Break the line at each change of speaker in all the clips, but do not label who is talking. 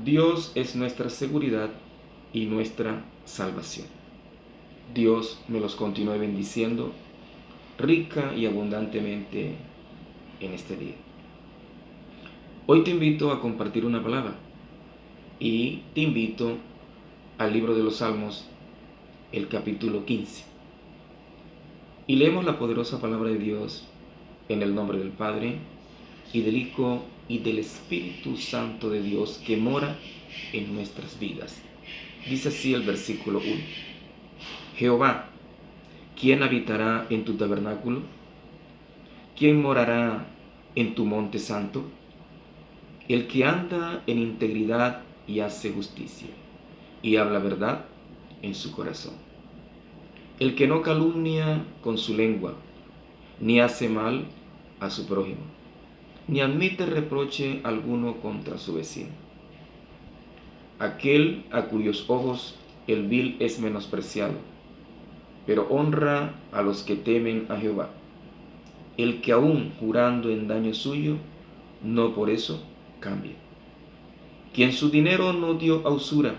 Dios es nuestra seguridad y nuestra salvación. Dios me los continúe bendiciendo rica y abundantemente en este día. Hoy te invito a compartir una palabra y te invito al libro de los Salmos, el capítulo 15. Y leemos la poderosa palabra de Dios en el nombre del Padre, y del Hijo, y del Espíritu Santo de Dios que mora en nuestras vidas. Dice así el versículo 1. Jehová, ¿quién habitará en tu tabernáculo? ¿Quién morará en tu monte santo? El que anda en integridad y hace justicia, y habla verdad en su corazón. El que no calumnia con su lengua, ni hace mal a su prójimo, ni admite reproche alguno contra su vecino. Aquel a cuyos ojos el vil es menospreciado, pero honra a los que temen a Jehová. El que aún jurando en daño suyo, no por eso cambia. Quien su dinero no dio a usura,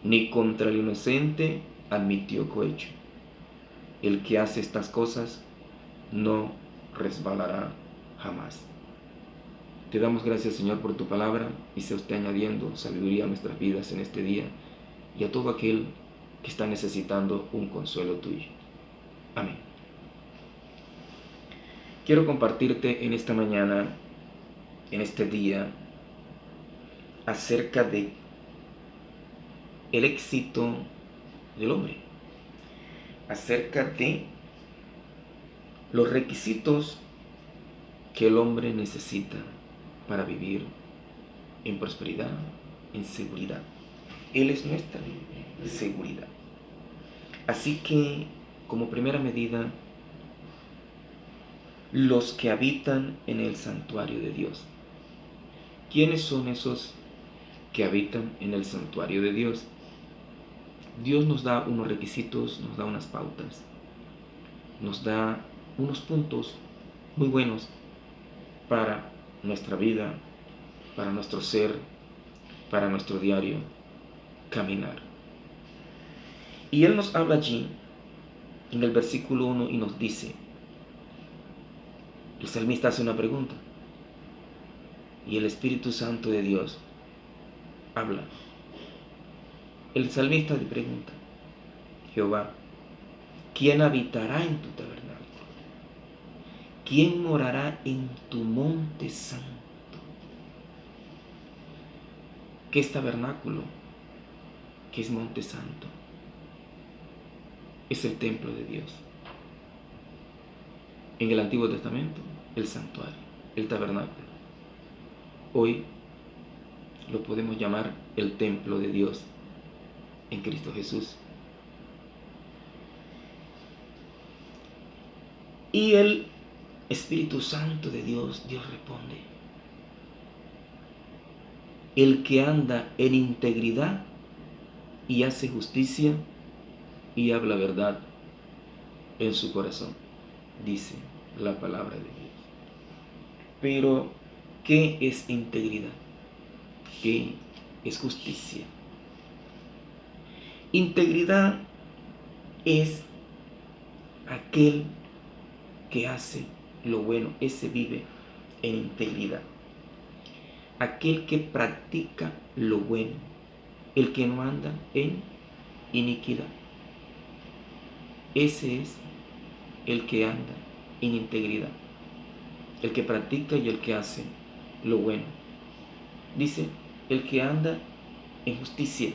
ni contra el inocente admitió cohecho. El que hace estas cosas no resbalará jamás. Te damos gracias, Señor, por tu palabra, y sea usted añadiendo sabiduría a nuestras vidas en este día y a todo aquel que está necesitando un consuelo tuyo. Amén. Quiero compartirte en esta mañana, en este día, acerca de el éxito del hombre, acerca de los requisitos que el hombre necesita para vivir en prosperidad, en seguridad. Él es nuestra seguridad. Así que, como primera medida, los que habitan en el santuario de Dios. ¿Quiénes son esos que habitan en el santuario de Dios? Dios nos da unos requisitos, nos da unas pautas, nos da unos puntos muy buenos para nuestra vida, para nuestro ser, para nuestro diario caminar. Y Él nos habla allí en el versículo 1 y nos dice, el salmista hace una pregunta y el Espíritu Santo de Dios habla. El salmista le pregunta, Jehová, ¿quién habitará en tu tabernáculo? ¿Quién morará en tu monte santo? ¿Qué es tabernáculo? ¿Qué es monte santo? Es el templo de Dios. En el Antiguo Testamento, el santuario, el tabernáculo. Hoy lo podemos llamar el templo de Dios en Cristo Jesús. Y el Espíritu Santo de Dios, Dios responde, el que anda en integridad y hace justicia y habla verdad en su corazón, dice la palabra de Dios. Pero, ¿qué es integridad? ¿Qué es justicia? Integridad es aquel que hace lo bueno, ese vive en integridad. Aquel que practica lo bueno, el que no anda en iniquidad. Ese es el que anda en integridad, el que practica y el que hace lo bueno. Dice, el que anda en justicia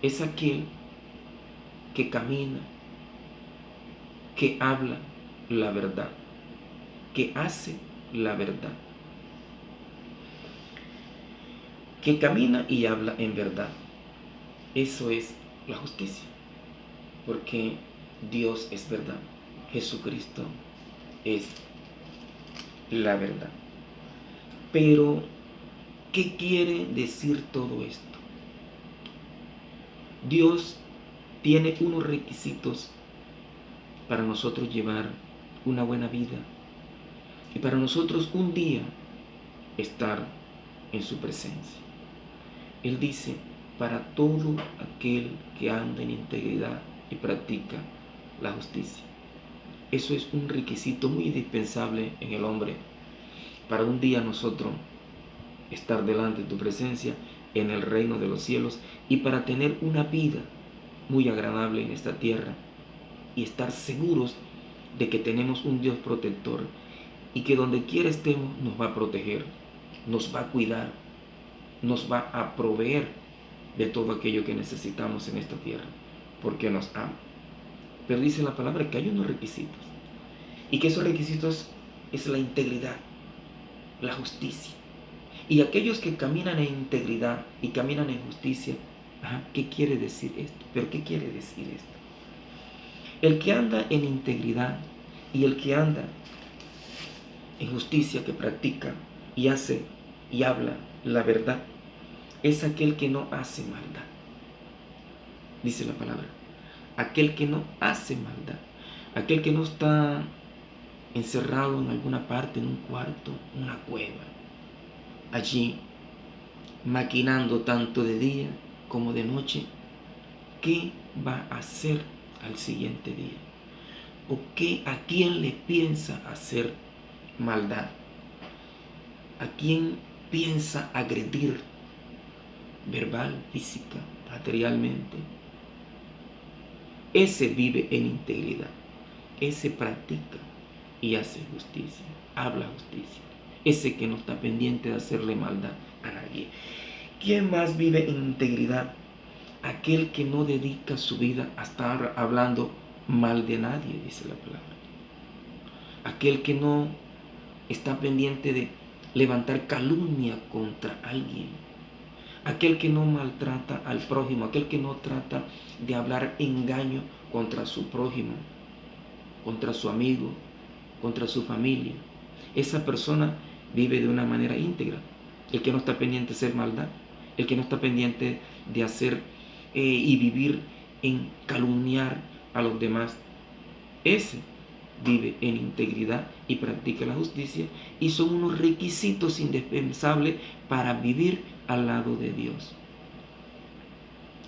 es aquel que camina, que habla la verdad, que hace la verdad, que camina y habla en verdad. Eso es la justicia, porque Dios es verdad, Jesucristo es la verdad. Pero, ¿qué quiere decir todo esto? Dios tiene unos requisitos para nosotros llevar una buena vida y para nosotros un día estar en su presencia. Él dice, para todo aquel que anda en integridad y practica la justicia. Eso es un requisito muy indispensable en el hombre para un día nosotros estar delante de tu presencia en el reino de los cielos y para tener una vida muy agradable en esta tierra y estar seguros de que tenemos un Dios protector y que donde quiera estemos nos va a proteger, nos va a cuidar, nos va a proveer de todo aquello que necesitamos en esta tierra, porque nos ama. Pero dice la palabra que hay unos requisitos y que esos requisitos es la integridad, la justicia. Y aquellos que caminan en integridad y caminan en justicia, ¿qué quiere decir esto? ¿Pero qué quiere decir esto? El que anda en integridad y el que anda en justicia, que practica y hace y habla la verdad, es aquel que no hace maldad. Dice la palabra, aquel que no hace maldad, aquel que no está encerrado en alguna parte, en un cuarto, en una cueva, allí maquinando tanto de día como de noche, ¿qué va a hacer al siguiente día? ¿O a quién le piensa hacer maldad? ¿A quién piensa agredir verbal, física, materialmente? Ese vive en integridad, ese practica y hace justicia, habla justicia, ese que no está pendiente de hacerle maldad a nadie. ¿Quién más vive en integridad? Aquel que no dedica su vida a estar hablando mal de nadie, dice la palabra. Aquel que no está pendiente de levantar calumnia contra alguien. Aquel que no maltrata al prójimo, aquel que no trata de hablar engaño contra su prójimo, contra su amigo, contra su familia. Esa persona vive de una manera íntegra. El que no está pendiente de hacer maldad, el que no está pendiente de hacer y vivir en calumniar a los demás, ese vive en integridad y practica la justicia, y son unos requisitos indispensables para vivir al lado de Dios,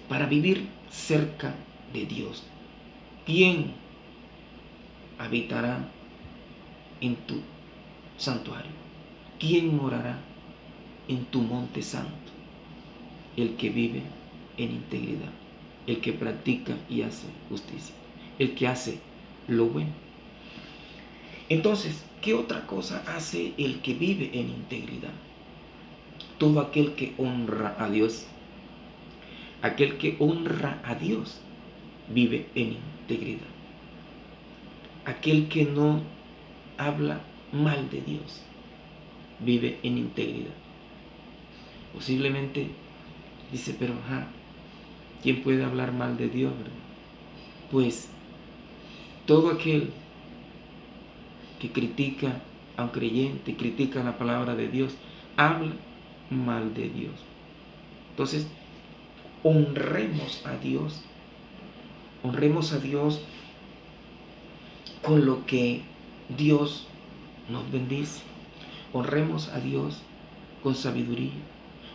para vivir cerca de Dios. ¿Quién habitará en tu santuario? ¿Quién morará en tu monte santo? El que vive en integridad, el que practica y hace justicia, el que hace lo bueno. Entonces, ¿qué otra cosa hace el que vive en integridad? Todo aquel que honra a Dios, aquel que honra a Dios, vive en integridad. Aquel que no habla mal de Dios, vive en integridad. Posiblemente dice, pero ¿quién puede hablar mal de Dios, verdad? Pues todo aquel que critica a un creyente, critica la palabra de Dios, habla mal de Dios. Entonces, honremos a Dios con lo que Dios nos bendice. Honremos a Dios con sabiduría.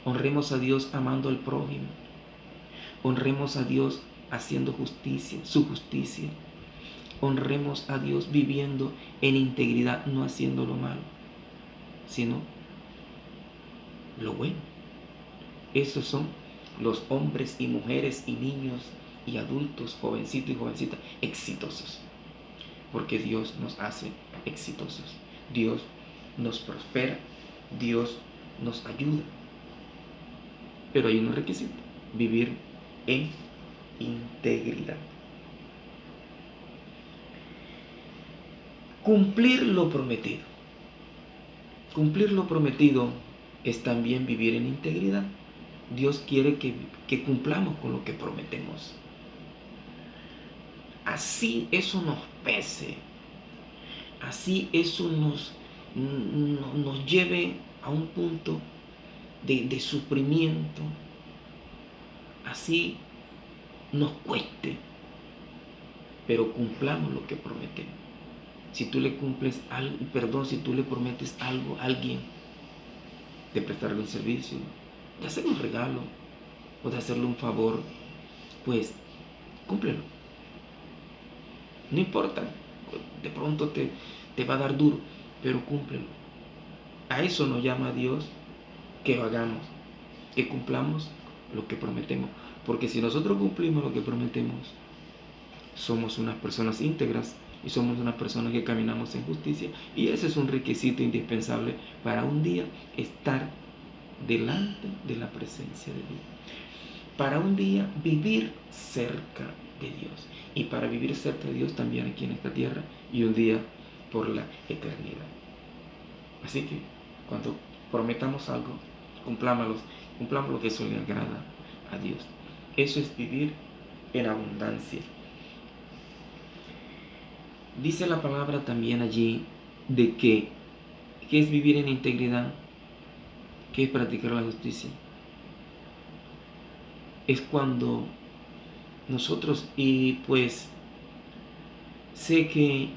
Honremos a Dios amando al prójimo. Honremos a Dios haciendo justicia, su justicia. Honremos a Dios viviendo en integridad, no haciendo lo malo, sino lo bueno. Esos son los hombres y mujeres y niños y adultos, jovencitos y jovencitas, exitosos. Porque Dios nos hace exitosos. Dios nos prospera. Dios nos ayuda. Pero hay un requisito: vivir en integridad. Cumplir lo prometido. Cumplir lo prometido es también vivir en integridad. Dios quiere que cumplamos con lo que prometemos. Así eso nos pese. Así eso nos lleve a un punto de sufrimiento. Así nos cueste. Pero cumplamos lo que prometemos. Si tú le cumples algo, si tú le prometes algo a alguien, de prestarle un servicio, de hacerle un regalo o de hacerle un favor, pues cúmplelo. No importa, de pronto te va a dar duro, pero cúmplelo. A eso nos llama Dios que lo hagamos, que cumplamos lo que prometemos. Porque si nosotros cumplimos lo que prometemos, somos unas personas íntegras y somos unas personas que caminamos en justicia. Y ese es un requisito indispensable para un día estar delante de la presencia de Dios. Para un día vivir cerca de Dios. Y para vivir cerca de Dios también aquí en esta tierra y un día por la eternidad. Así que cuando prometamos algo, cumplamos lo que eso le agrada a Dios. Eso es vivir en abundancia. Dice la palabra también allí de que es vivir en integridad, que es practicar la justicia. Es cuando nosotros, y pues sé que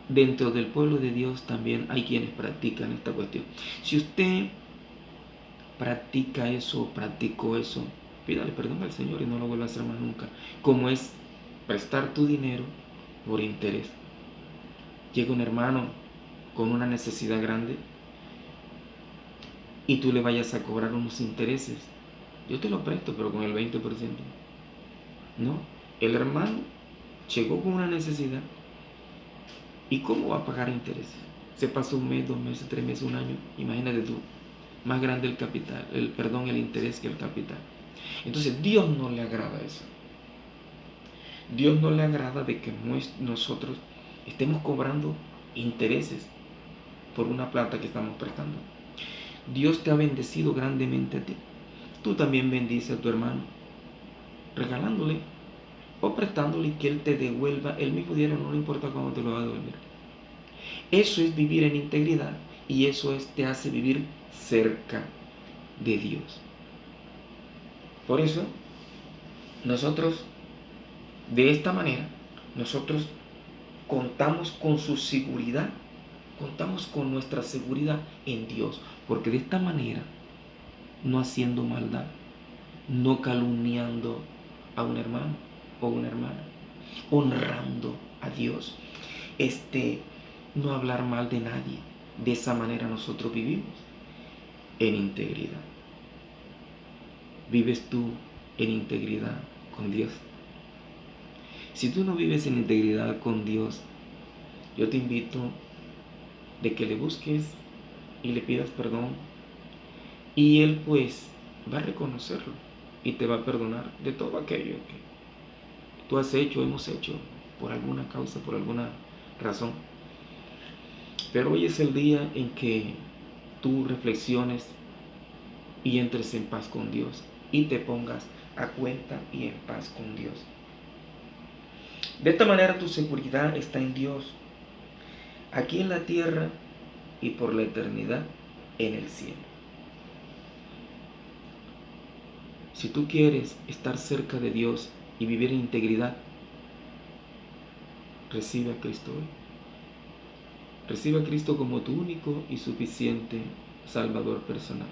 dentro del pueblo de Dios también hay quienes practican esta cuestión. Si usted practica eso, practicó eso, pídale perdón al Señor y no lo vuelva a hacer más nunca. Como es prestar tu dinero por interés. Llega un hermano con una necesidad grande y tú le vayas a cobrar unos intereses. Yo te lo presto, pero con el 20%. No, el hermano llegó con una necesidad. ¿Y cómo va a pagar intereses? Se pasó un mes, 2 meses, 3 meses, un año. Imagínate tú, más grande el capital, el interés que el capital. Entonces Dios no le agrada eso. Dios no le agrada de que nosotros estemos cobrando intereses por una plata que estamos prestando. Dios te ha bendecido grandemente a ti. Tú también bendices a tu hermano, regalándole o prestándole y que él te devuelva el mismo dinero, no le importa cuándo te lo va a devolver. Eso es vivir en integridad y eso te hace vivir cerca de Dios. Por eso, nosotros, de esta manera, nosotros contamos con su seguridad, contamos con nuestra seguridad en Dios, porque de esta manera, no haciendo maldad, no calumniando a un hermano o una hermana, honrando a Dios, no hablar mal de nadie. De esa manera nosotros vivimos en integridad. ¿Vives tú en integridad con Dios? Si tú no vives en integridad con Dios, yo te invito de que le busques y le pidas perdón y Él pues va a reconocerlo y te va a perdonar de todo aquello que tú has hecho, hemos hecho por alguna causa, por alguna razón. Pero hoy es el día en que tú reflexiones y entres en paz con Dios y te pongas a cuenta y en paz con Dios. De esta manera tu seguridad está en Dios, aquí en la tierra y por la eternidad en el cielo. Si tú quieres estar cerca de Dios y vivir en integridad, recibe a Cristo hoy. Recibe a Cristo como tu único y suficiente Salvador personal.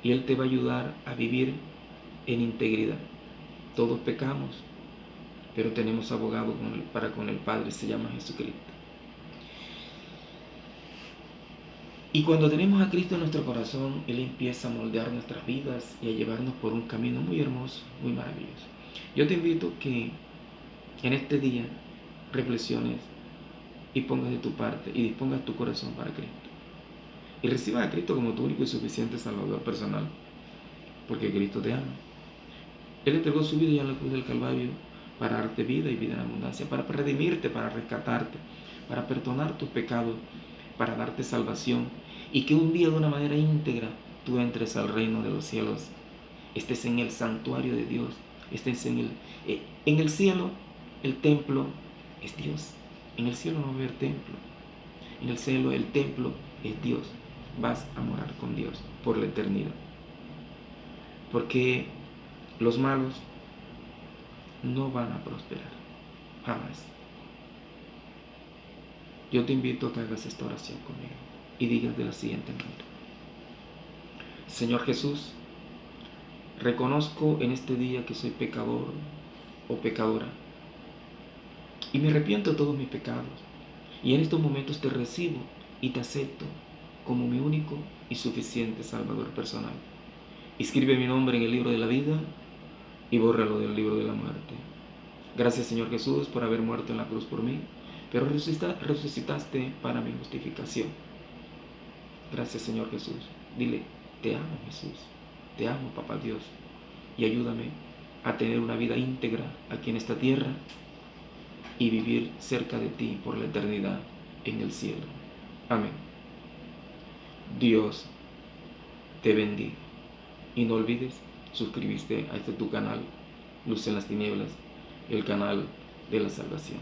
Y Él te va a ayudar a vivir en integridad. Todos pecamos, pero tenemos abogado para con el Padre, se llama Jesucristo. Y cuando tenemos a Cristo en nuestro corazón, Él empieza a moldear nuestras vidas y a llevarnos por un camino muy hermoso, muy maravilloso. Yo te invito que en este día reflexiones y pongas de tu parte y dispongas tu corazón para Cristo. Y recibas a Cristo como tu único y suficiente Salvador personal, porque Cristo te ama. Él entregó su vida ya en la cruz del Calvario para darte vida y vida en abundancia, para redimirte, para rescatarte, para perdonar tus pecados, para darte salvación y que un día de una manera íntegra tú entres al reino de los cielos, estés en el santuario de Dios, estés en el cielo. El templo es Dios. En el cielo no va a haber templo. En el cielo el templo es Dios. Vas a morar con Dios por la eternidad. Porque los malos no van a prosperar, jamás. Yo te invito a que hagas esta oración conmigo y digas de la siguiente manera: Señor Jesús, reconozco en este día que soy pecador o pecadora y me arrepiento de todos mis pecados. Y en estos momentos te recibo y te acepto como mi único y suficiente Salvador personal. Inscribe mi nombre en el libro de la vida y bórralo del libro de la muerte. Gracias, Señor Jesús, por haber muerto en la cruz por mí, pero resucitaste para mi justificación. Gracias, Señor Jesús. Dile, te amo, Jesús. Te amo, Papá Dios. Y ayúdame a tener una vida íntegra aquí en esta tierra y vivir cerca de ti por la eternidad en el cielo. Amén. Dios te bendiga. Y no olvides suscribirte a este tu canal, Luz en las Tinieblas, el canal de la salvación.